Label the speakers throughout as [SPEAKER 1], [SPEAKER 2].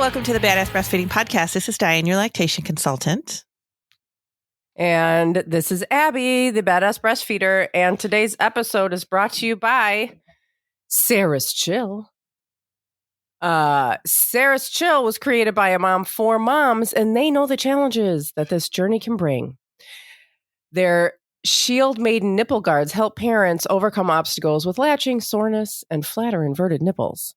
[SPEAKER 1] welcome to the Badass Breastfeeding Podcast. This is Dianne, your lactation consultant.
[SPEAKER 2] And this is Abby, the Badass Breastfeeder. And today's episode is brought to you by Sarah's Chill. Sarah's Chill was created by a mom for moms, and they know the challenges that this journey can bring. Their Shield Maiden nipple guards help parents overcome obstacles with latching, soreness, and flat or inverted nipples.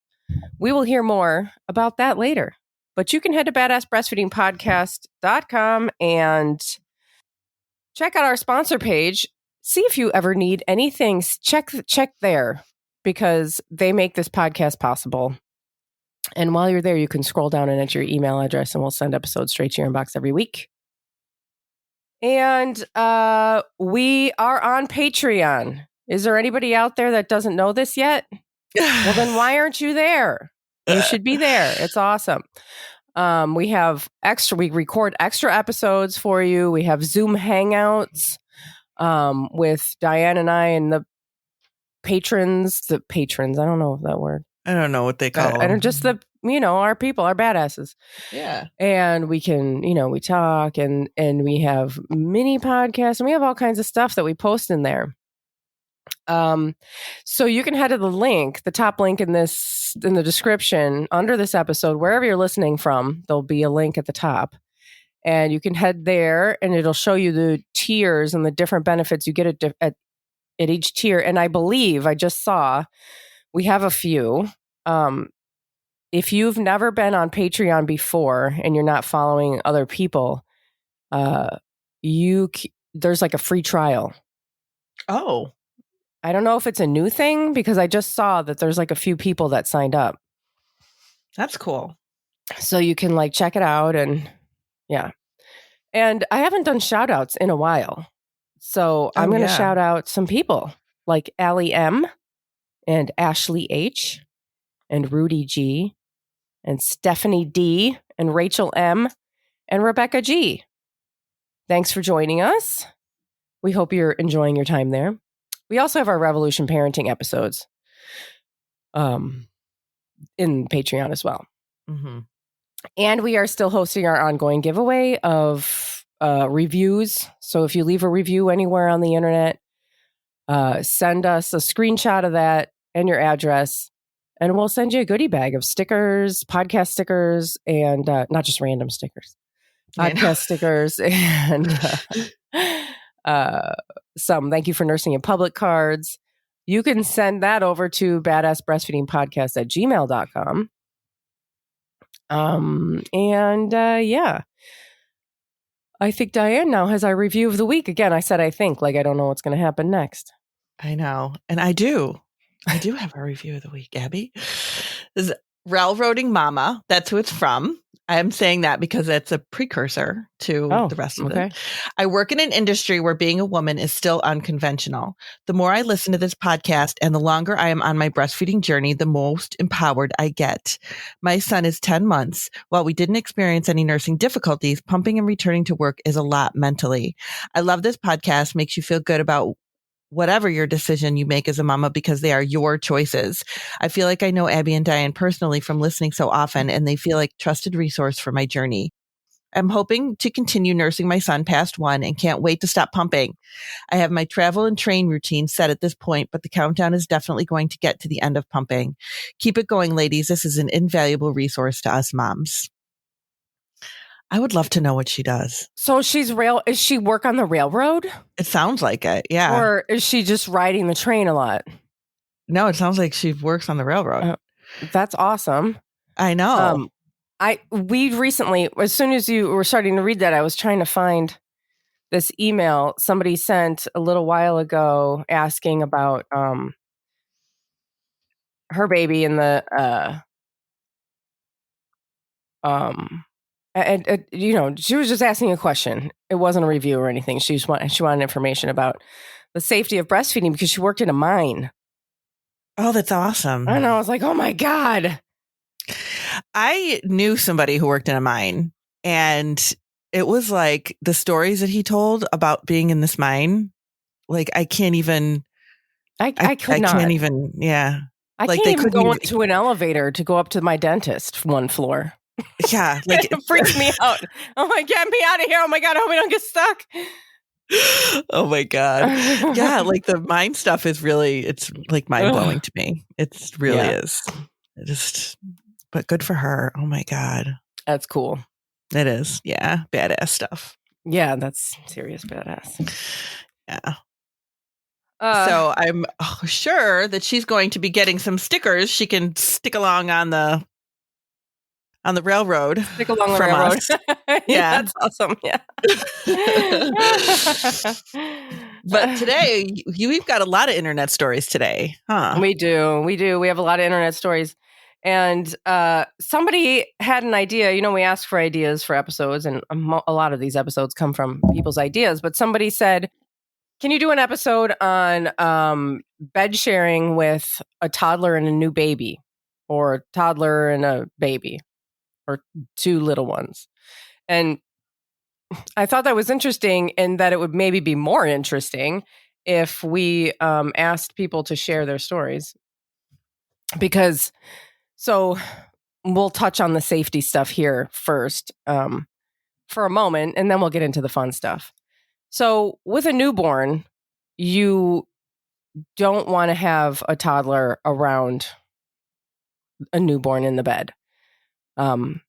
[SPEAKER 2] We will hear more about that later. But you can head to badassbreastfeedingpodcast.com and check out our sponsor page. See if you ever need anything. Check there because they make this podcast possible. And while you're there, you can scroll down and enter your email address, and we'll send episodes straight to your inbox every week. And we are on Patreon. Is there anybody out there that doesn't know this yet? Well, then why aren't you there? You should be there. It's awesome. We record extra episodes for you. We have Zoom hangouts with Dianne and I and the patrons. I don't know that word.
[SPEAKER 1] I don't know what they call them.
[SPEAKER 2] And just our people, our badasses.
[SPEAKER 1] Yeah.
[SPEAKER 2] And we can, we talk and we have mini podcasts and we have all kinds of stuff that we post in there. So you can head to the link, the top link in the description under this episode, wherever you're listening from, there'll be a link at the top and you can head there and it'll show you the tiers and the different benefits you get at each tier. And I believe I just saw we have a few. If you've never been on Patreon before and you're not following other people, there's like a free trial.
[SPEAKER 1] Oh,
[SPEAKER 2] I don't know if it's a new thing because I just saw that there's like a few people that signed up.
[SPEAKER 1] That's cool.
[SPEAKER 2] So you can like check it out and yeah. And I haven't done shout outs in a while. So I'm going to shout out some people like Allie M and Ashley H and Rudy G and Stephanie D and Rachel M and Rebecca G. Thanks for joining us. We hope you're enjoying your time there. We also have our Revolution Parenting episodes in Patreon as well. Mm-hmm. And we are still hosting our ongoing giveaway of reviews. So if you leave a review anywhere on the internet, send us a screenshot of that and your address, and we'll send you a goodie bag of stickers, podcast stickers, and not just random stickers, podcast stickers, and some thank you for nursing in public cards. You can send that over to badassbreastfeedingpodcast@gmail.com. I think Dianne now has our review of the week. Again, I said I think, like I don't know what's going to happen next.
[SPEAKER 1] I know. And I do have a review of the week, Abby. This is Railroading Mama. That's who it's from. I'm saying that because it's a precursor to the rest of it. I work in an industry where being a woman is still unconventional. The more I listen to this podcast and the longer I am on my breastfeeding journey, the most empowered I get. My son is 10 months. While we didn't experience any nursing difficulties, pumping and returning to work is a lot mentally. I love this podcast. Makes you feel good about whatever your decision you make as a mama because they are your choices. I feel like I know Abby and Dianne personally from listening so often, and they feel like trusted resource for my journey. I'm hoping to continue nursing my son past 1 and can't wait to stop pumping. I have my travel and train routine set at this point, but the countdown is definitely going to get to the end of pumping. Keep it going, ladies. This is an invaluable resource to us moms. I would love to know what she does.
[SPEAKER 2] So is she work on the railroad?
[SPEAKER 1] It sounds like it, yeah.
[SPEAKER 2] Or is she just riding the train a lot?
[SPEAKER 1] No, it sounds like she works on the railroad.
[SPEAKER 2] That's awesome.
[SPEAKER 1] I know.
[SPEAKER 2] We recently, as soon as you were starting to read that, I was trying to find this email somebody sent a little while ago asking about her baby and the And she was just asking a question. It wasn't a review or anything. She wanted information about the safety of breastfeeding because she worked in a mine.
[SPEAKER 1] Oh, that's awesome.
[SPEAKER 2] I know. I was like, oh my God.
[SPEAKER 1] I knew somebody who worked in a mine, and it was like the stories that he told about being in this mine. Like, I can't even.
[SPEAKER 2] I could not.
[SPEAKER 1] I can't even. Yeah.
[SPEAKER 2] I can't even go into an elevator to go up to my dentist one floor.
[SPEAKER 1] Yeah. Like
[SPEAKER 2] it freaks me out. Oh my, get me out of here. Oh my God. I hope we don't get stuck.
[SPEAKER 1] Oh my God. Yeah. Like the mind stuff is really, it's like mind blowing to me. It really is. But good for her. Oh my God.
[SPEAKER 2] That's cool.
[SPEAKER 1] It is. Yeah. Badass stuff.
[SPEAKER 2] Yeah. That's serious badass.
[SPEAKER 1] Yeah. So I'm sure that she's going to be getting some stickers she can stick along on the railroad.
[SPEAKER 2] Stick along the railroad.
[SPEAKER 1] Yeah.
[SPEAKER 2] That's awesome. Yeah.
[SPEAKER 1] But today, we've got a lot of internet stories today, huh?
[SPEAKER 2] We do. We have a lot of internet stories. And somebody had an idea. You know, we ask for ideas for episodes, and a lot of these episodes come from people's ideas. But somebody said, can you do an episode on bed sharing with a toddler and a new baby, or a toddler and a baby, or two little ones? And I thought that was interesting, and that it would maybe be more interesting if we asked people to share their stories. Because, so we'll touch on the safety stuff here first for a moment, and then we'll get into the fun stuff. So with a newborn, you don't want to have a toddler around a newborn in the bed. And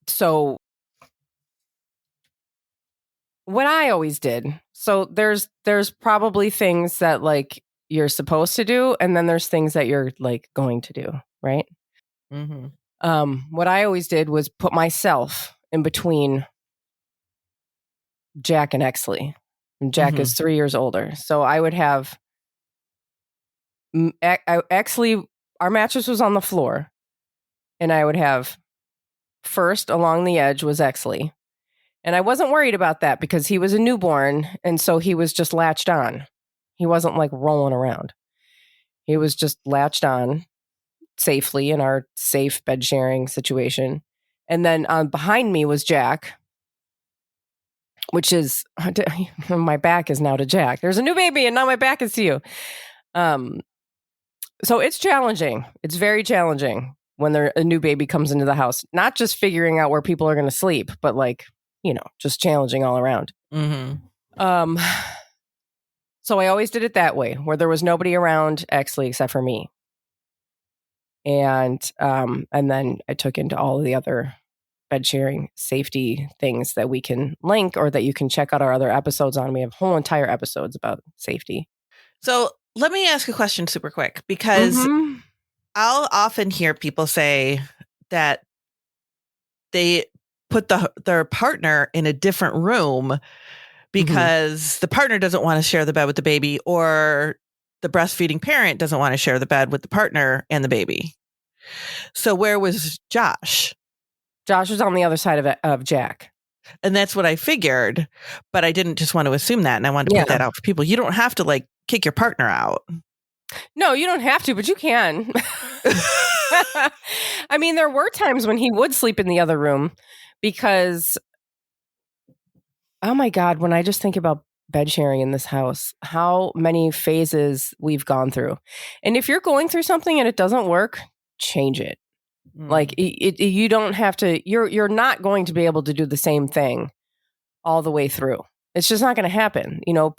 [SPEAKER 2] so what I always did, so there's probably things that like you're supposed to do, and then there's things that you're like going to do, right?
[SPEAKER 1] Mm-hmm.
[SPEAKER 2] What I always did was put myself in between Jack and Exley. And Jack is 3 years older. So I would have Exley, our mattress was on the floor, and I would have first along the edge was Exley. And I wasn't worried about that because he was a newborn, and so he was just latched on. He wasn't like rolling around. He was just latched on safely in our safe bed sharing situation. And then behind me was Jack, which is, my back is now to Jack. There's a new baby and now my back is to you. So it's challenging. It's very challenging when a new baby comes into the house. Not just figuring out where people are going to sleep, but like, you know, just challenging all around. Mm-hmm. So I always did it that way, where there was nobody around Exley except for me. And then I took into all of the other bed sharing safety things that we can link, or that you can check out our other episodes on. We have whole entire episodes about safety.
[SPEAKER 1] So let me ask a question super quick, because I'll often hear people say that they put their partner in a different room because the partner doesn't want to share the bed with the baby, or the breastfeeding parent doesn't want to share the bed with the partner and the baby. So where was Josh?
[SPEAKER 2] Josh was on the other side of Jack.
[SPEAKER 1] And that's what I figured, but I didn't just want to assume that. And I wanted to put that out for people. You don't have to like kick your partner out.
[SPEAKER 2] No, you don't have to, but you can. I mean, there were times when he would sleep in the other room because, oh my God, when I just think about bed sharing in this house, how many phases we've gone through. And if you're going through something and it doesn't work, change it. Like you don't have to, you're not going to be able to do the same thing all the way through. It's just not going to happen. You know,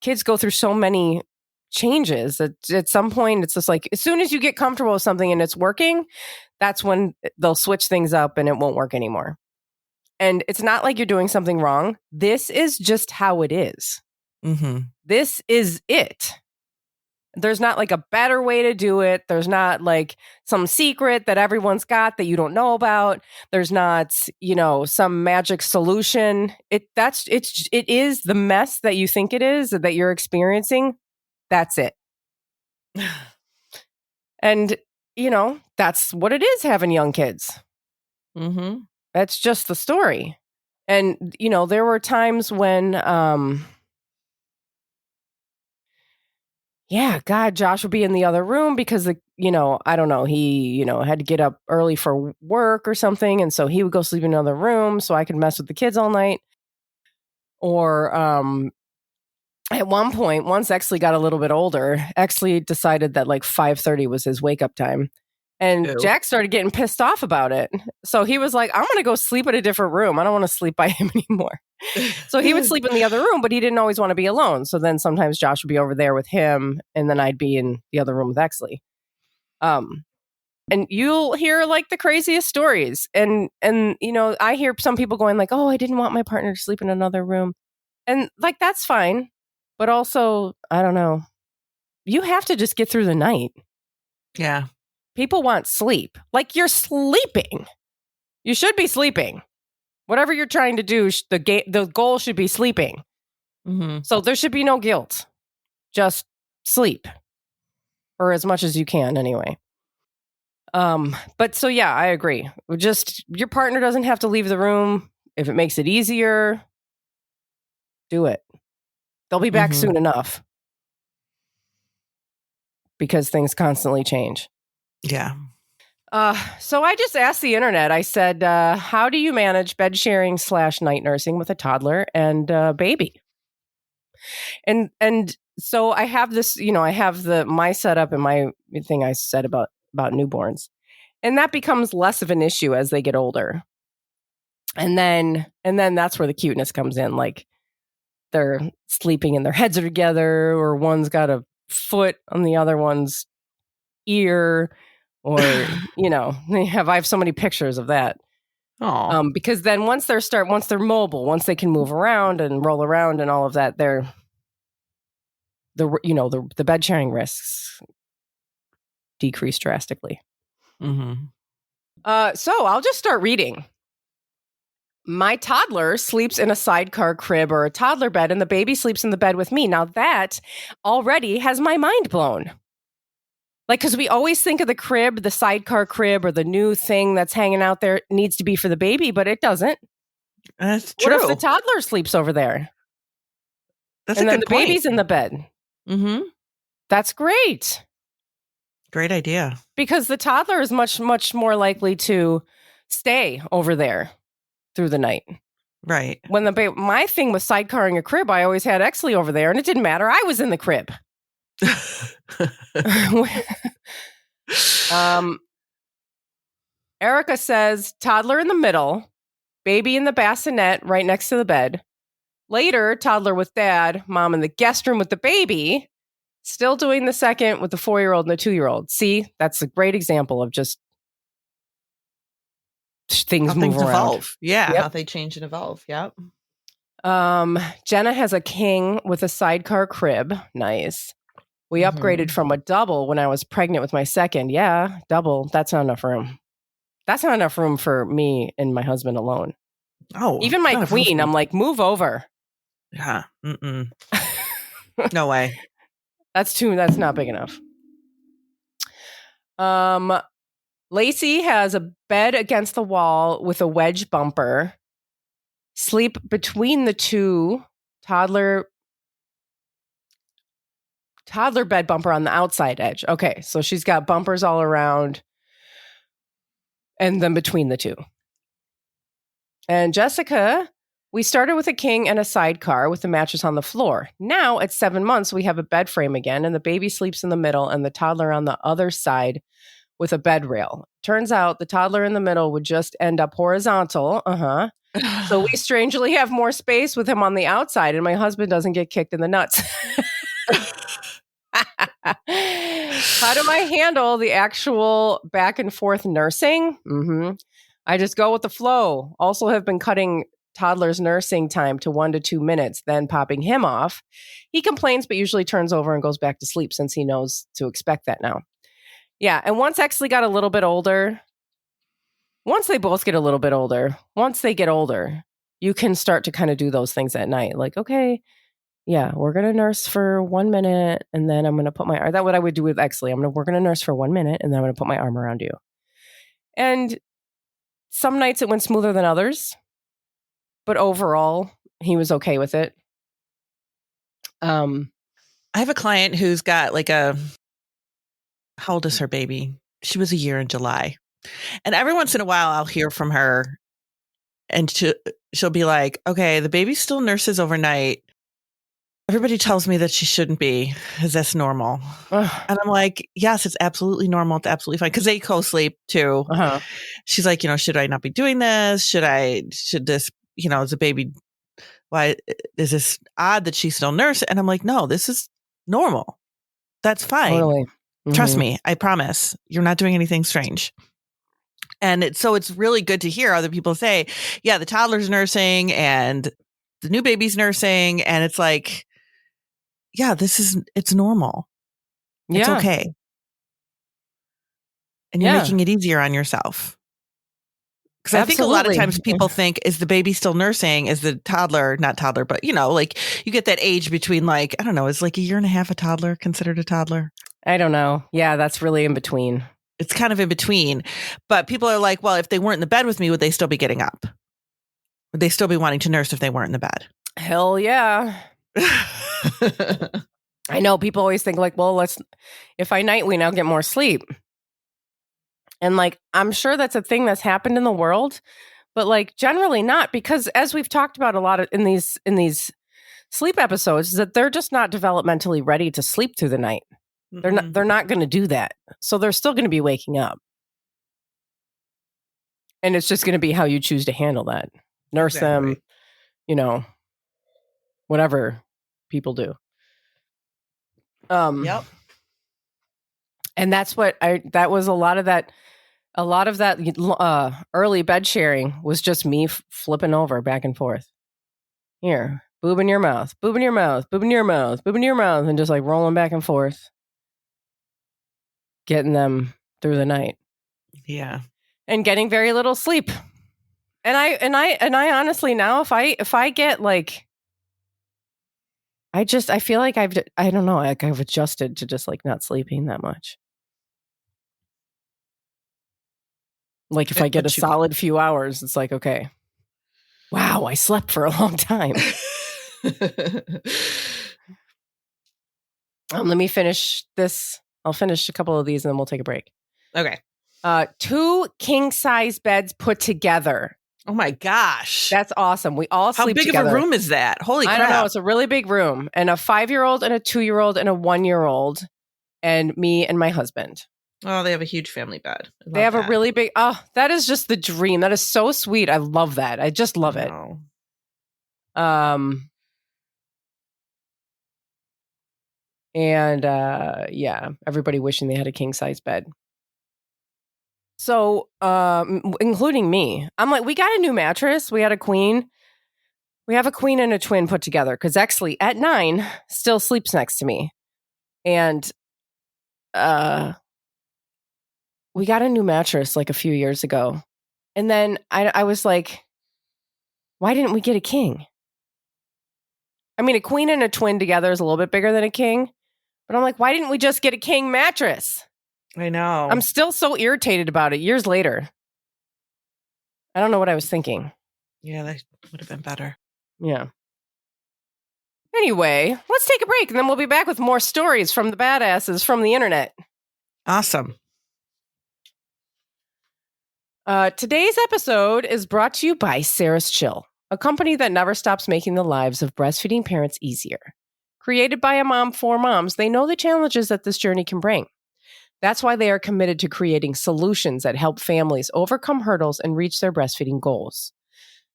[SPEAKER 2] kids go through so many changes that at some point it's just like, as soon as you get comfortable with something and it's working, that's when they'll switch things up and it won't work anymore. And it's not like you're doing something wrong. This is just how it is. This is it. There's not like a better way to do it. There's not like some secret that everyone's got that you don't know about. There's not, you know, some magic solution. It is the mess that you think it is, that you're experiencing. That's it. And, you know, that's what it is having young kids. That's just the story. And, you know, there were times when, Josh would be in the other room because, I don't know, he, had to get up early for work or something. And so he would go sleep in another room so I could mess with the kids all night. Or At one point, once Exley got a little bit older, Exley decided that like 5:30 was his wake up time. And
[SPEAKER 1] Ew.
[SPEAKER 2] Jack started getting pissed off about it. So he was like, I'm going to go sleep in a different room. I don't want to sleep by him anymore. So he would sleep in the other room, but he didn't always want to be alone. So then sometimes Josh would be over there with him, and then I'd be in the other room with Exley. And you'll hear like the craziest stories. And you know, I hear some people going like, oh, I didn't want my partner to sleep in another room. And like, that's fine. But also, I don't know, you have to just get through the night.
[SPEAKER 1] Yeah.
[SPEAKER 2] People want sleep. Like, you're sleeping. You should be sleeping. Whatever you're trying to do, the goal should be sleeping.
[SPEAKER 1] Mm-hmm.
[SPEAKER 2] So there should be no guilt. Just sleep. Or as much as you can, anyway. But so, yeah, I agree. Just, your partner doesn't have to leave the room. If it makes it easier, do it. They'll be back soon enough. Because things constantly change.
[SPEAKER 1] Yeah.
[SPEAKER 2] So I just asked the internet. I said, how do you manage bed sharing / night nursing with a toddler and baby? And so I have this, you know, I have my setup and my thing I said about newborns. And that becomes less of an issue as they get older. And then that's where the cuteness comes in. Like, they're sleeping and their heads are together, or one's got a foot on the other one's ear, or you know, I have so many pictures of that. Because then once they're mobile, once they can move around and roll around and all of that, the bed sharing risks decrease drastically.
[SPEAKER 1] Mm-hmm.
[SPEAKER 2] So I'll just start reading. My toddler sleeps in a sidecar crib or a toddler bed, and the baby sleeps in the bed with me. Now that already has my mind blown. Like, because we always think of the crib, the sidecar crib, or the new thing that's hanging out there needs to be for the baby, but it doesn't.
[SPEAKER 1] That's true.
[SPEAKER 2] What if the toddler sleeps over there?
[SPEAKER 1] That's
[SPEAKER 2] and
[SPEAKER 1] a
[SPEAKER 2] then
[SPEAKER 1] good
[SPEAKER 2] the
[SPEAKER 1] point.
[SPEAKER 2] baby's in the bed.
[SPEAKER 1] Mm-hmm.
[SPEAKER 2] That's great.
[SPEAKER 1] Great idea.
[SPEAKER 2] Because the toddler is much, much more likely to stay over there through the night.
[SPEAKER 1] Right.
[SPEAKER 2] When my thing with sidecarring a crib, I always had Exley over there, and it didn't matter. I was in the crib. Erica says, toddler in the middle, baby in the bassinet right next to the bed. Later, toddler with dad, mom in the guest room with the baby, still doing the second with the 4-year-old and the 2-year-old. See, that's a great example of just things move around.
[SPEAKER 1] Evolve. Yeah,
[SPEAKER 2] yep.
[SPEAKER 1] How they change and evolve. Yep.
[SPEAKER 2] Jenna has a king with a sidecar crib. Nice. We upgraded from a double when I was pregnant with my second. Yeah, double. That's not enough room. That's not enough room for me and my husband alone.
[SPEAKER 1] Oh,
[SPEAKER 2] even my queen, I'm like, move over.
[SPEAKER 1] Yeah. Mm-mm. No way.
[SPEAKER 2] That's not big enough. Lacey has a bed against the wall with a wedge bumper. Sleep between the two. Toddler bed bumper on the outside edge. Okay, so she's got bumpers all around and then between the two. And Jessica, we started with a king and a sidecar with the mattress on the floor. Now, at 7 months, we have a bed frame again, and the baby sleeps in the middle and the toddler on the other side with a bed rail. Turns out the toddler in the middle would just end up horizontal. So we strangely have more space with him on the outside, and my husband doesn't get kicked in the nuts. How do I handle the actual back and forth nursing? I just go with the flow. Also have been cutting toddler's nursing time to 1 to 2 minutes, then popping him off. He complains, but usually turns over and goes back to sleep since he knows to expect that now. Yeah, and once Exley got a little bit older, once they both get a little bit older, once they get older, you can start to kind of do those things at night. Like, okay, yeah, we're going to nurse for 1 minute, and then I'm going to put my arm. That's what I would do with Exley. We're going to nurse for 1 minute, and then I'm going to put my arm around you. And some nights it went smoother than others, but overall, he was okay with it.
[SPEAKER 1] I have a client who's got like how old is her baby? She was a year in July. And every once in a while, I'll hear from her, and she'll be like, okay, the baby still nurses overnight, everybody tells me that she shouldn't be, because that's normal. And I'm like, yes, it's absolutely normal. It's absolutely fine. Because they co-sleep too. She's like, should I not be doing this? Should this, is a baby, why is this odd that she's still nursing? And I'm like, no, this is normal. That's fine.
[SPEAKER 2] Totally.
[SPEAKER 1] Trust me. I promise. You're not doing anything strange. And it's really good to hear other people say, yeah, the toddler's nursing and the new baby's nursing. And it's like, yeah, it's normal. It's okay. And you're making it easier on yourself. Because I think a lot of times people think, is the baby still nursing? Is the toddler, not toddler, but like you get that age between like, I don't know, is like a year and a half a toddler considered a toddler?
[SPEAKER 2] I don't know. Yeah, that's really in between.
[SPEAKER 1] It's kind of in between. But people are like, well, if they weren't in the bed with me, would they still be getting up? Would they still be wanting to nurse if they weren't in the bed?
[SPEAKER 2] Hell yeah. I know people always think like, well, if I night wean, I'll get more sleep. And like, I'm sure that's a thing that's happened in the world, but like generally not, because as we've talked about a lot in these sleep episodes, is that they're just not developmentally ready to sleep through the night. Mm-hmm. They're not going to do that. So they're still going to be waking up. And it's just going to be how you choose to handle that. Nurse them, whatever people do.
[SPEAKER 1] Yep.
[SPEAKER 2] And that was a lot of that early bed sharing was just me flipping over back and forth. Here, boob in your mouth, boob in your mouth, boob in your mouth, boob in your mouth, and just like rolling back and forth, getting them through the night.
[SPEAKER 1] Yeah. And
[SPEAKER 2] getting very little sleep. And I honestly now, if I get like, I feel like I've adjusted to just like not sleeping that much. Like if I get a solid few hours, it's like, okay, wow, I slept for a long time. Let me finish this. I'll finish a couple of these and then we'll take a break.
[SPEAKER 1] Okay.
[SPEAKER 2] 2 king size beds put together.
[SPEAKER 1] Oh my gosh.
[SPEAKER 2] That's awesome. We all sleep together.
[SPEAKER 1] How big of a room is that? Holy crap.
[SPEAKER 2] I don't know. It's a really big room. And a 5-year-old and a 2-year-old and a 1-year-old and me and my husband.
[SPEAKER 1] Oh, they have a huge family bed.
[SPEAKER 2] They have a really big, that is just the dream. That is so sweet. I love that. I just love it. And everybody wishing they had a king size bed. So, including me, I'm like, we got a new mattress. We had a queen. We have a queen and a twin put together because Exley at 9 still sleeps next to me. And, we got a new mattress like a few years ago. And then I was like, why didn't we get a king? I mean, a queen and a twin together is a little bit bigger than a king. But I'm like, why didn't we just get a king mattress?
[SPEAKER 1] I know.
[SPEAKER 2] I'm still so irritated about it years later. I don't know what I was thinking.
[SPEAKER 1] Yeah, that would have been better.
[SPEAKER 2] Yeah. Anyway, let's take a break and then we'll be back with more stories from the badasses from the internet.
[SPEAKER 1] Awesome.
[SPEAKER 2] Today's episode is brought to you by Sarah's Chill, a company that never stops making the lives of breastfeeding parents easier. Created by a mom for moms, they know the challenges that this journey can bring. That's why they are committed to creating solutions that help families overcome hurdles and reach their breastfeeding goals.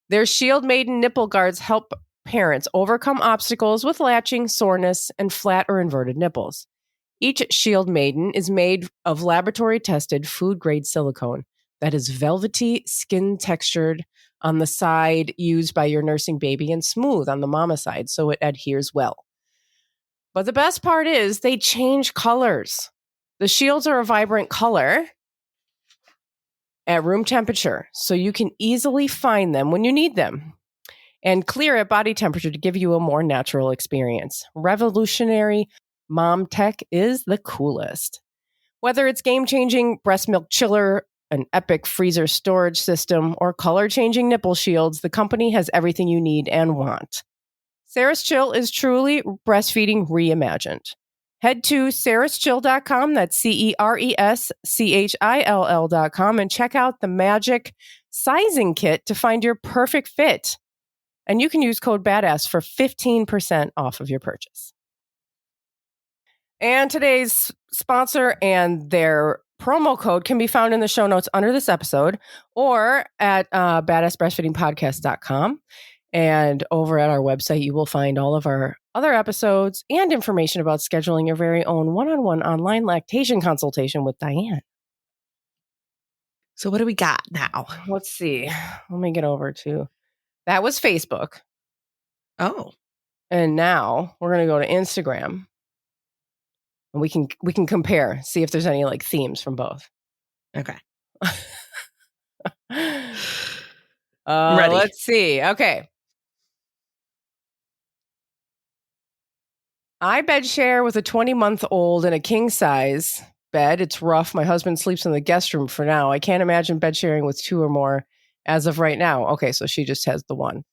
[SPEAKER 2] Their Shield Maiden nipple guards help parents overcome obstacles with latching, soreness, and flat or inverted nipples. Each Shield Maiden is made of laboratory-tested food-grade silicone that is velvety, skin-textured on the side used by your nursing baby and smooth on the mama side so it adheres well. But the best part is they change colors. The shields are a vibrant color at room temperature, so you can easily find them when you need them, and clear at body temperature to give you a more natural experience. Revolutionary mom tech is the coolest. Whether it's game-changing breast milk chiller, an epic freezer storage system, or color-changing nipple shields, the company has everything you need and want. Sarah's Chill is truly breastfeeding reimagined. Head to sarahschill.com, that's CERESCHILL.com, and check out the magic sizing kit to find your perfect fit. And you can use code BADASS for 15% off of your purchase. And today's sponsor and their promo code can be found in the show notes under this episode or at badassbreastfeedingpodcast.com. And over at our website, you will find all of our other episodes and information about scheduling your very own one-on-one online lactation consultation with Dianne.
[SPEAKER 1] So what do we got now?
[SPEAKER 2] Let's see. Let me get over to... That was Facebook.
[SPEAKER 1] Oh.
[SPEAKER 2] And now we're going to go to Instagram. And we can compare, see if there's any like themes from both.
[SPEAKER 1] Okay.
[SPEAKER 2] Ready. Let's see. Okay. I bed share with a 20-month-old in a king size bed. It's rough. My husband sleeps in the guest room for now. I can't imagine bed sharing with 2 or more as of right now. Okay, so she just has the one.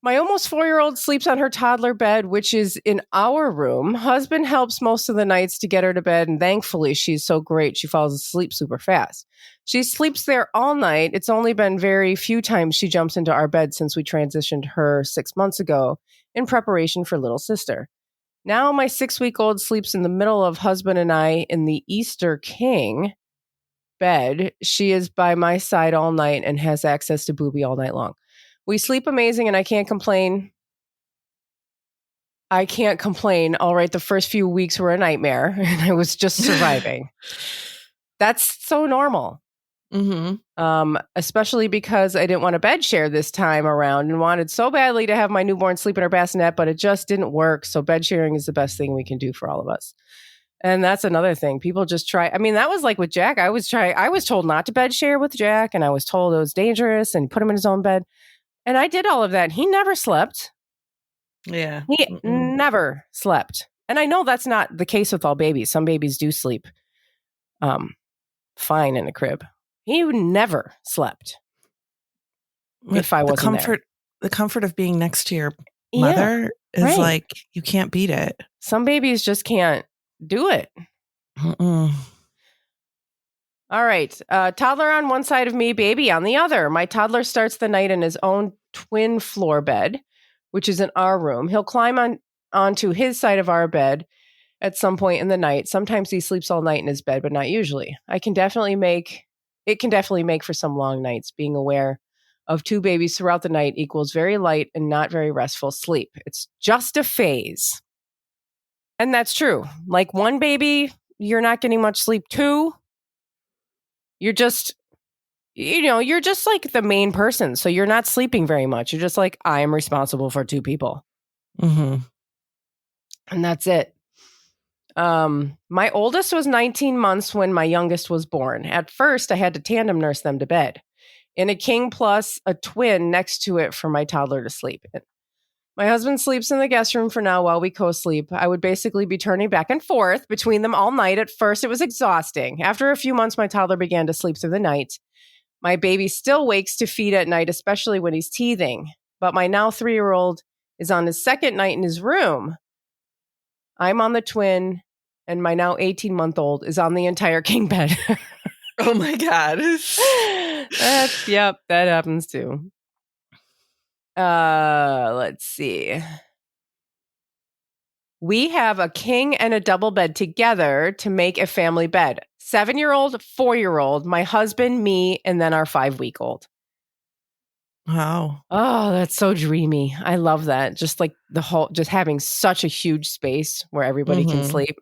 [SPEAKER 2] My almost 4-year-old sleeps on her toddler bed, which is in our room. Husband helps most of the nights to get her to bed, and thankfully she's so great she falls asleep super fast. She sleeps there all night. It's only been very few times she jumps into our bed since we transitioned her 6 months ago in preparation for little sister. Now my 6-week-old sleeps in the middle of husband and I in the Easter King bed. She is by my side all night and has access to Booby all night long. We sleep amazing and I can't complain. All right, the first few weeks were a nightmare and I was just surviving. That's so normal. Mm-hmm. Especially because I didn't want to bed share this time around and wanted so badly to have my newborn sleep in her bassinet, but it just didn't work. So bed sharing is the best thing we can do for all of us. And that's another thing. People just try. I mean, that was like with Jack. I was told not to bed share with Jack and I was told it was dangerous and put him in his own bed. And I did all of that. He never slept.
[SPEAKER 1] Yeah.
[SPEAKER 2] He never slept. And I know that's not the case with all babies. Some babies do sleep fine in a crib. He never slept if I wasn't there.
[SPEAKER 1] The comfort of being next to your mother is like, you can't beat it.
[SPEAKER 2] Some babies just can't do it. All right. Toddler on one side of me, baby on the other. My toddler starts the night in his own twin floor bed, which is in our room. He'll climb onto his side of our bed at some point in the night. Sometimes he sleeps all night in his bed, but not usually. It can definitely make for some long nights. Being aware of 2 babies throughout the night equals very light and not very restful sleep. It's just a phase. And that's true. Like 1 baby, you're not getting much sleep. 2, you're just like the main person. So you're not sleeping very much. You're just like, I am responsible for 2 people. Mm-hmm. And that's it. My oldest was 19 months when my youngest was born. At first, I had to tandem nurse them to bed in a king plus a twin next to it for my toddler to sleep in. My husband sleeps in the guest room for now while we co-sleep. I would basically be turning back and forth between them all night. At first, it was exhausting. After a few months, my toddler began to sleep through the night. My baby still wakes to feed at night, especially when he's teething. But my now 3-year-old is on his second night in his room. I'm on the twin, and my now 18-month-old is on the entire king bed.
[SPEAKER 1] Oh, my God.
[SPEAKER 2] That happens too. Let's see. We have a king and a double bed together to make a family bed. 7-year-old, 4-year-old, my husband, me, and then our 5-week-old.
[SPEAKER 1] Wow.
[SPEAKER 2] Oh, that's so dreamy. I love that. Just like just having such a huge space where everybody can sleep.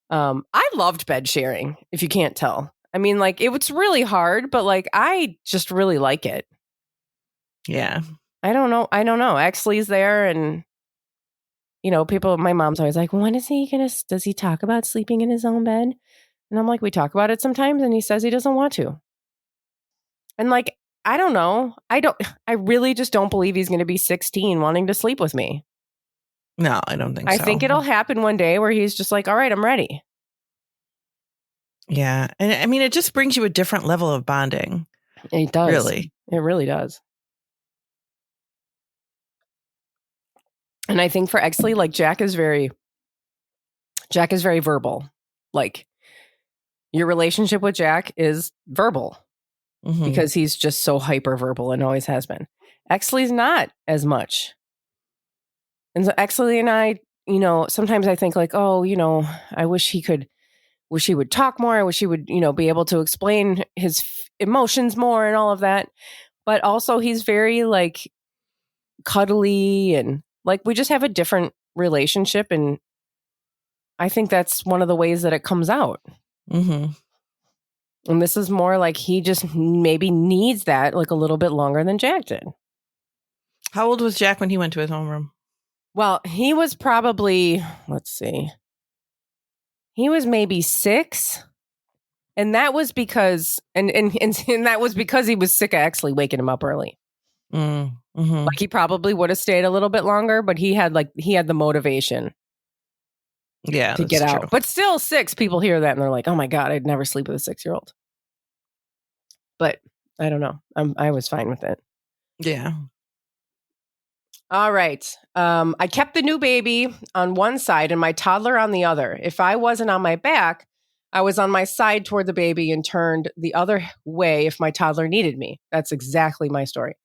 [SPEAKER 2] I loved bed sharing, if you can't tell. I mean, like, it was really hard, but like, I just really like it.
[SPEAKER 1] Yeah.
[SPEAKER 2] I don't know. Exley's there and, my mom's always like, does he talk about sleeping in his own bed? And I'm like, we talk about it sometimes and he says he doesn't want to. And like, I don't know. I really just don't believe he's going to be 16 wanting to sleep with me.
[SPEAKER 1] No, I don't think so.
[SPEAKER 2] I think it'll happen one day where he's just like, all right, I'm ready.
[SPEAKER 1] Yeah. And I mean, it just brings you a different level of bonding.
[SPEAKER 2] It does.
[SPEAKER 1] Really.
[SPEAKER 2] It really does. And I think for Exley, like Jack is very verbal. Like your relationship with Jack is verbal because he's just so hyper verbal and always has been. Exley's not as much. And so Exley and I, sometimes I think like, oh, I wish he would talk more. I wish he would, be able to explain his emotions more and all of that. But also he's very like cuddly and like we just have a different relationship. And I think that's one of the ways that it comes out.
[SPEAKER 1] Mm-hmm.
[SPEAKER 2] And this is more like he just maybe needs that like a little bit longer than Jack did.
[SPEAKER 1] How old was Jack when he went to his homeroom?
[SPEAKER 2] Well, he was probably, let's see, he was maybe 6. And that was because, and that was because he was sick of Exley waking him up early.
[SPEAKER 1] Mm-hmm.
[SPEAKER 2] Like he probably would have stayed a little bit longer, but he had the motivation.
[SPEAKER 1] Yeah,
[SPEAKER 2] to get out.
[SPEAKER 1] True.
[SPEAKER 2] But still 6 people hear that and they're like, oh my God, I'd never sleep with a 6-year-old. But I don't know. I was fine with it.
[SPEAKER 1] Yeah.
[SPEAKER 2] All right. I kept the new baby on one side and my toddler on the other. If I wasn't on my back, I was on my side toward the baby and turned the other way if my toddler needed me. That's exactly my story.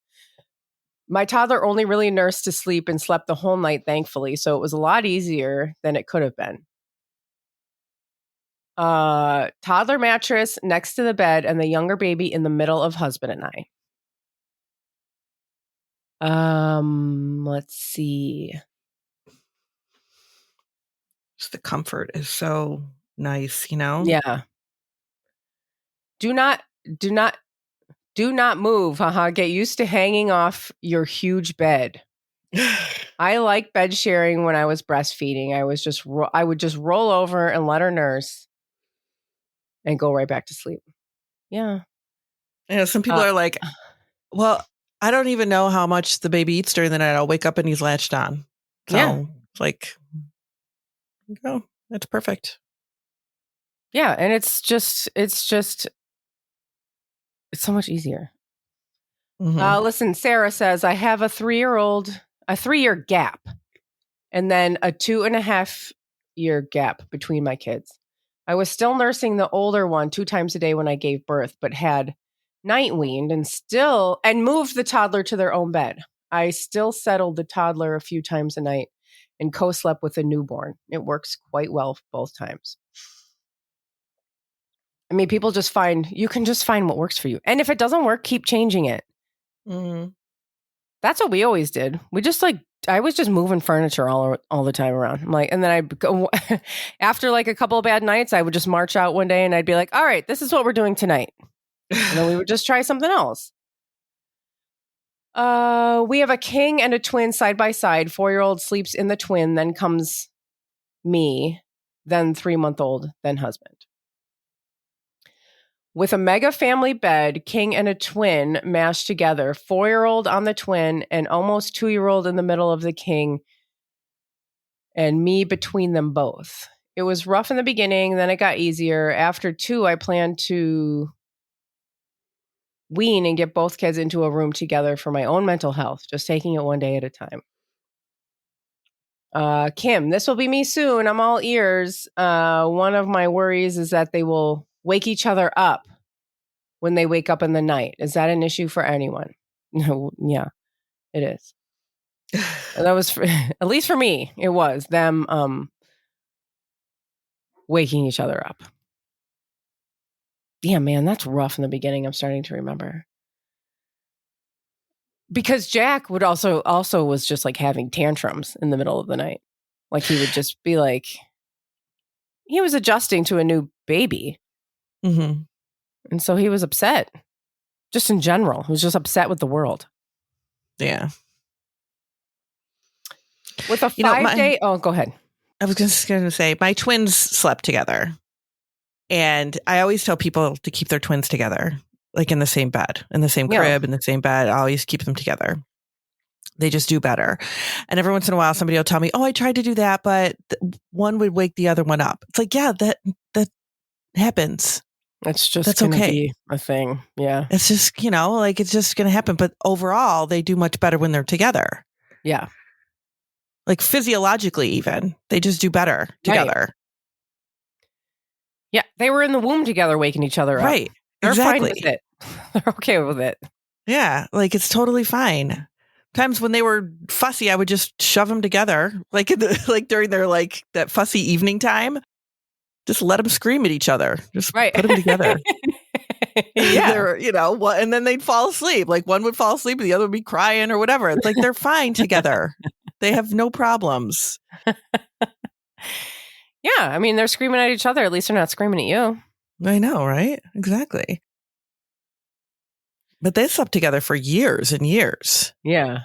[SPEAKER 2] My toddler only really nursed to sleep and slept the whole night, thankfully. So it was a lot easier than it could have been. Toddler mattress next to the bed and the younger baby in the middle of husband and I. Let's see.
[SPEAKER 1] Just the comfort is so nice, you know?
[SPEAKER 2] Yeah. Do not move. Get used to hanging off your huge bed. I like bed sharing when I was breastfeeding. I would just roll over and let her nurse and go right back to sleep. Yeah.
[SPEAKER 1] Yeah. Some people are like, well, I don't even know how much the baby eats during the night. I'll wake up and he's latched on. So it's like, oh, that's perfect.
[SPEAKER 2] Yeah. And it's so much easier. Mm-hmm. Listen, Sarah says, I have a 3-year gap, and then a 2.5-year gap between my kids. I was still nursing the older one 2 times a day when I gave birth, but had night weaned and moved the toddler to their own bed. I still settled the toddler a few times a night and co-slept with a newborn. It works quite well both times. I mean, you can just find what works for you. And if it doesn't work, keep changing it. Mm-hmm. That's what we always did. I was just moving furniture all the time around. I'm like, and then I'd go after like a couple of bad nights, I would just march out one day and I'd be like, all right, this is what we're doing tonight. And then we would just try something else. We have a king and a twin side by side. 4-year-old sleeps in the twin, then comes me, then 3-month-old, then husband. With a mega family bed, king and a twin mashed together, 4-year-old on the twin and almost 2-year-old in the middle of the king, and me between them both. It was rough in the beginning, then it got easier. After 2, I planned to wean and get both kids into a room together for my own mental health, just taking it one day at a time. Kim, this will be me soon. I'm all ears. One of my worries is that they will wake each other up when they wake up in the night. Is that an issue for anyone? No, yeah, it is. That was at least for me, it was them waking each other up. Yeah, man, that's rough in the beginning. I'm starting to remember. Because Jack would also was just like having tantrums in the middle of the night. Like he would just be like, he was adjusting to a new baby. Mm-hmm. And so he was upset. Just in general. He was just upset with the world.
[SPEAKER 1] Yeah.
[SPEAKER 2] With a 5-day... Oh, go ahead.
[SPEAKER 1] I was just going to say, my twins slept together. And I always tell people to keep their twins together. Like in the same bed, in the same crib, in the same bed. I always keep them together. They just do better. And every once in a while, somebody will tell me, oh, I tried to do that, but one would wake the other one up. It's like, yeah, that happens.
[SPEAKER 2] That's okay. Be a thing. Yeah.
[SPEAKER 1] It's just, it's just going to happen. But overall, they do much better when they're together.
[SPEAKER 2] Yeah.
[SPEAKER 1] Like physiologically, even. They just do better together. Right.
[SPEAKER 2] Yeah. They were in the womb together, waking each other up.
[SPEAKER 1] Right.
[SPEAKER 2] They're
[SPEAKER 1] exactly.
[SPEAKER 2] fine with it. They're okay with it.
[SPEAKER 1] Yeah. Like it's totally fine. Times when they were fussy, I would just shove them together, like during their that fussy evening time. Just let them scream at each other. Just put them together.
[SPEAKER 2] Yeah,
[SPEAKER 1] and then they'd fall asleep. Like one would fall asleep, and the other would be crying or whatever. It's like they're fine together. They have no problems.
[SPEAKER 2] Yeah, I mean, they're screaming at each other. At least they're not screaming at you.
[SPEAKER 1] I know, right? Exactly. But they slept together for years and years.
[SPEAKER 2] Yeah.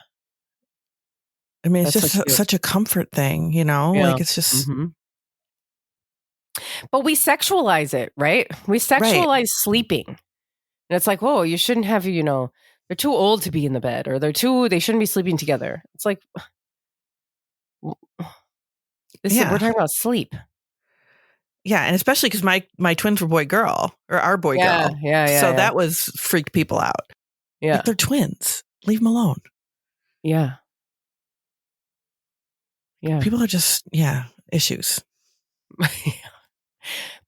[SPEAKER 1] I mean, it's just such a comfort thing,
[SPEAKER 2] Yeah.
[SPEAKER 1] Like it's just.
[SPEAKER 2] Mm-hmm. But we sexualize it, right? We sexualize sleeping. And it's like, whoa, you shouldn't have, they're too old to be in the bed, or they shouldn't be sleeping together. It's like, we're talking about sleep.
[SPEAKER 1] Yeah, and especially because my twins were boy-girl, or our boy-girl.
[SPEAKER 2] Yeah.
[SPEAKER 1] So that was freaked people out.
[SPEAKER 2] Yeah.
[SPEAKER 1] Like, they're twins. Leave them alone.
[SPEAKER 2] Yeah. Yeah.
[SPEAKER 1] People are just, issues.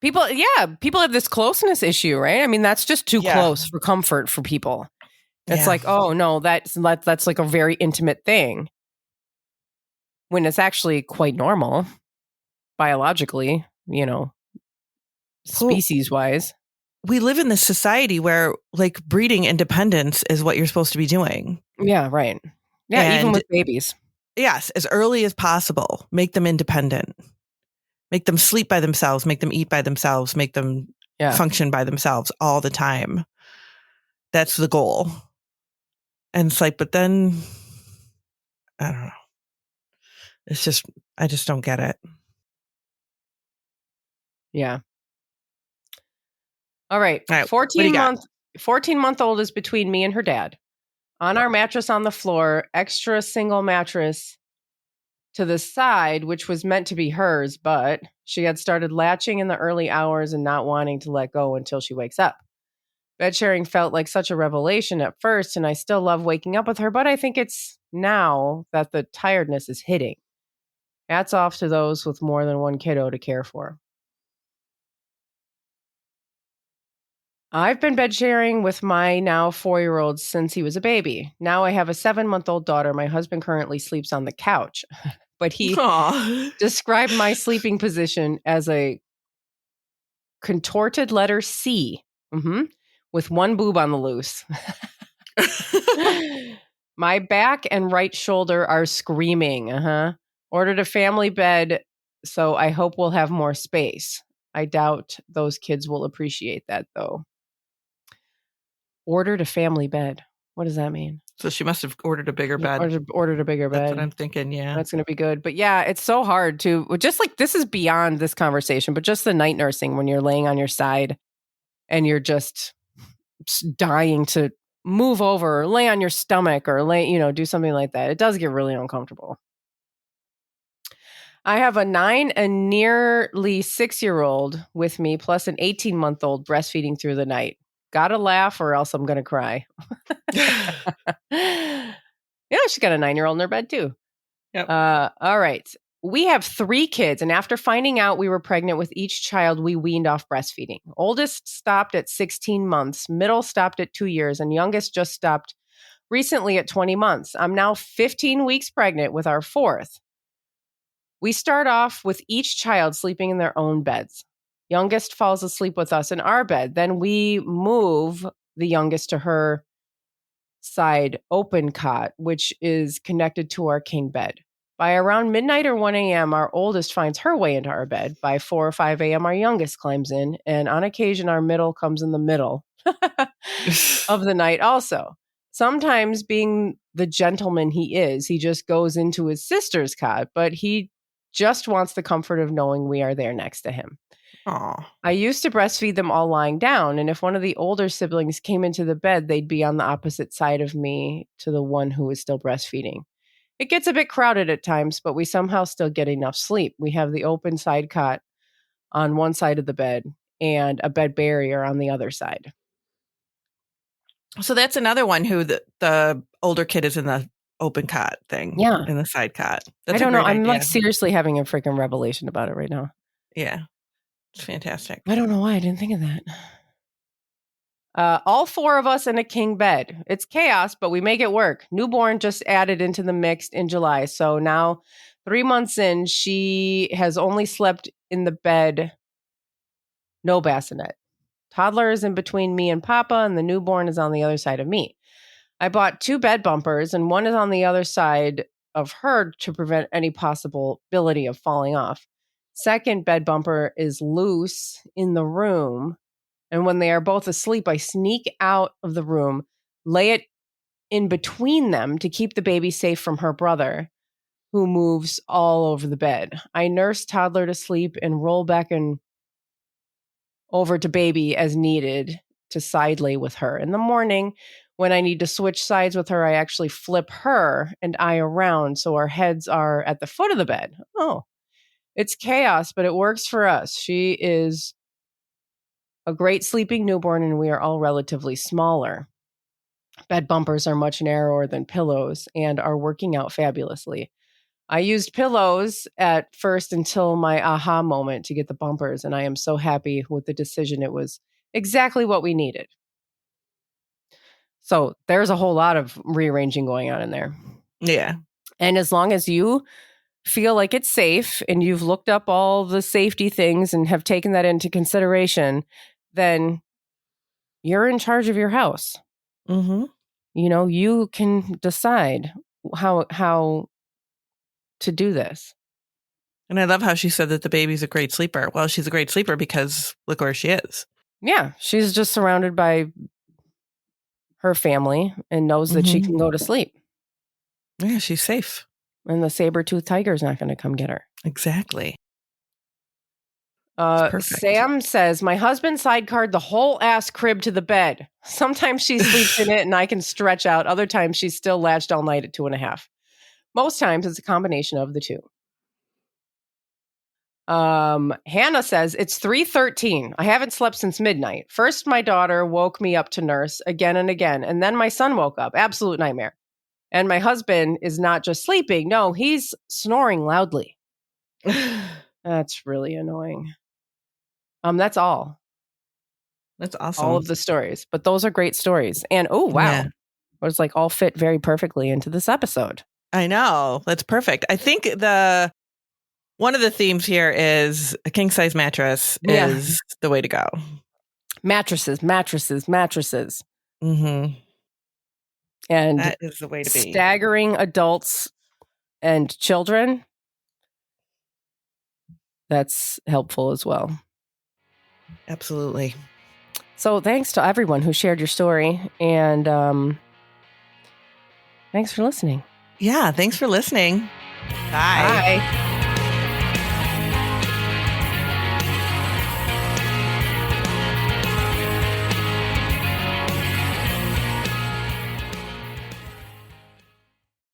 [SPEAKER 2] People have this closeness issue, right? I mean, that's just too close for comfort for people. It's like, oh no, that's like a very intimate thing. When it's actually quite normal, biologically, species wise.
[SPEAKER 1] We live in this society where like breeding independence is what you're supposed to be doing.
[SPEAKER 2] Yeah, right. Yeah, and even with babies.
[SPEAKER 1] Yes, as early as possible. Make them independent. Make them sleep by themselves, make them eat by themselves, make them function by themselves all the time. That's the goal. And it's like, but then, I don't know. It's just, I just don't get it.
[SPEAKER 2] Yeah. All right. 14-month-old is between me and her dad. On our mattress on the floor, extra single mattress to the side, which was meant to be hers, but she had started latching in the early hours and not wanting to let go until she wakes up. Bed sharing felt like such a revelation at first, and I still love waking up with her, but I think it's now that the tiredness is hitting. Hats off to those with more than one kiddo to care for. I've been bed sharing with my now 4-year-old since he was a baby. Now I have a 7-month-old daughter. My husband currently sleeps on the couch, but he described my sleeping position as a contorted letter C, with one boob on the loose. My back and right shoulder are screaming. Ordered a family bed, so I hope we'll have more space. I doubt those kids will appreciate that, though. Ordered a family bed. What does that mean?
[SPEAKER 1] So she must have ordered a bigger bed.
[SPEAKER 2] Ordered a bigger bed.
[SPEAKER 1] That's what I'm thinking, yeah.
[SPEAKER 2] That's going to be good. But yeah, it's so hard to, just like, this is beyond this conversation, but just the night nursing when you're laying on your side and you're just dying to move over or lay on your stomach or do something like that. It does get really uncomfortable. I have a 9 and nearly 6-year-old with me, plus an 18-month-old breastfeeding through the night. Gotta laugh or else I'm going to cry. Yeah, she's got a 9-year-old in her bed too.
[SPEAKER 1] Yep.
[SPEAKER 2] All right. We have 3 kids, and after finding out we were pregnant with each child, we weaned off breastfeeding. Oldest stopped at 16 months, middle stopped at 2 years, and youngest just stopped recently at 20 months. I'm now 15 weeks pregnant with our 4th. We start off with each child sleeping in their own beds. Youngest falls asleep with us in our bed. Then we move the youngest to her side open cot, which is connected to our king bed. By around midnight or 1 a.m., our oldest finds her way into our bed. By 4 or 5 a.m., our youngest climbs in. And on occasion, our middle comes in the middle of the night also. Sometimes, being the gentleman he is, he just goes into his sister's cot, but he just wants the comfort of knowing we are there next to him.
[SPEAKER 1] Aww.
[SPEAKER 2] I used to breastfeed them all lying down, and if one of the older siblings came into the bed, they'd be on the opposite side of me to the one who was still breastfeeding. It gets a bit crowded at times, but we somehow still get enough sleep. We have the open side cot on one side of the bed and a bed barrier on the other side.
[SPEAKER 1] So that's another one who the older kid is in the open cot thing.
[SPEAKER 2] Yeah.
[SPEAKER 1] In the side cot.
[SPEAKER 2] I don't know. I'm like seriously having a freaking revelation about it right now.
[SPEAKER 1] Yeah. It's fantastic.
[SPEAKER 2] I don't know why I didn't think of that. All 4 of us in a king bed. It's chaos, but we make it work. Newborn just added into the mix in July. So now 3 months in, she has only slept in the bed, no bassinet. Toddler is in between me and Papa, and the newborn is on the other side of me. I bought 2 bed bumpers, and one is on the other side of her to prevent any possibility of falling off. Second bed bumper is loose in the room, and when they are both asleep, I sneak out of the room, lay it in between them to keep the baby safe from her brother, who moves all over the bed. I nurse Toddler to sleep and roll back and over to baby as needed to side lay with her. In the morning, when I need to switch sides with her, I actually flip her and I around so our heads are at the foot of the bed. Oh, it's chaos, but it works for us. She is a great sleeping newborn, and we are all relatively smaller. Bed bumpers are much narrower than pillows and are working out fabulously. I used pillows at first until my aha moment to get the bumpers, and I am so happy with the decision. It was exactly what we needed. So there's a whole lot of rearranging going on in there.
[SPEAKER 1] Yeah.
[SPEAKER 2] And as long as you feel like it's safe and you've looked up all the safety things and have taken that into consideration, then you're in charge of your house.
[SPEAKER 1] Mm-hmm.
[SPEAKER 2] You know, you can decide how to do this.
[SPEAKER 1] And I love how she said that the baby's a great sleeper. Well, she's a great sleeper because look where she is.
[SPEAKER 2] Yeah, she's just surrounded by her family and knows that she can go to sleep.
[SPEAKER 1] Yeah, she's safe.
[SPEAKER 2] And the saber-toothed tiger is not going to come get her.
[SPEAKER 1] Exactly.
[SPEAKER 2] Sam says, my husband sidecarred the whole ass crib to the bed. Sometimes she sleeps in it and I can stretch out. Other times she's still latched all night at 2.5. Most times it's a combination of the two. Hannah says, it's 3:13. I haven't slept since midnight. First, my daughter woke me up to nurse again and again. And then my son woke up. Absolute nightmare. And my husband is not just sleeping. No, he's snoring loudly. That's really annoying. That's all.
[SPEAKER 1] That's awesome.
[SPEAKER 2] All of the stories. But those are great stories. And oh, wow. Yeah. It was like all fit very perfectly into this episode.
[SPEAKER 1] I know. That's perfect. I think one of the themes here is a king size mattress is the way to go.
[SPEAKER 2] Mattresses.
[SPEAKER 1] Mm-hmm.
[SPEAKER 2] And
[SPEAKER 1] that is the way to be.
[SPEAKER 2] Staggering adults and children. That's helpful as well.
[SPEAKER 1] Absolutely.
[SPEAKER 2] So thanks to everyone who shared your story. And thanks for listening.
[SPEAKER 1] Yeah, thanks for listening. Bye.
[SPEAKER 2] Bye.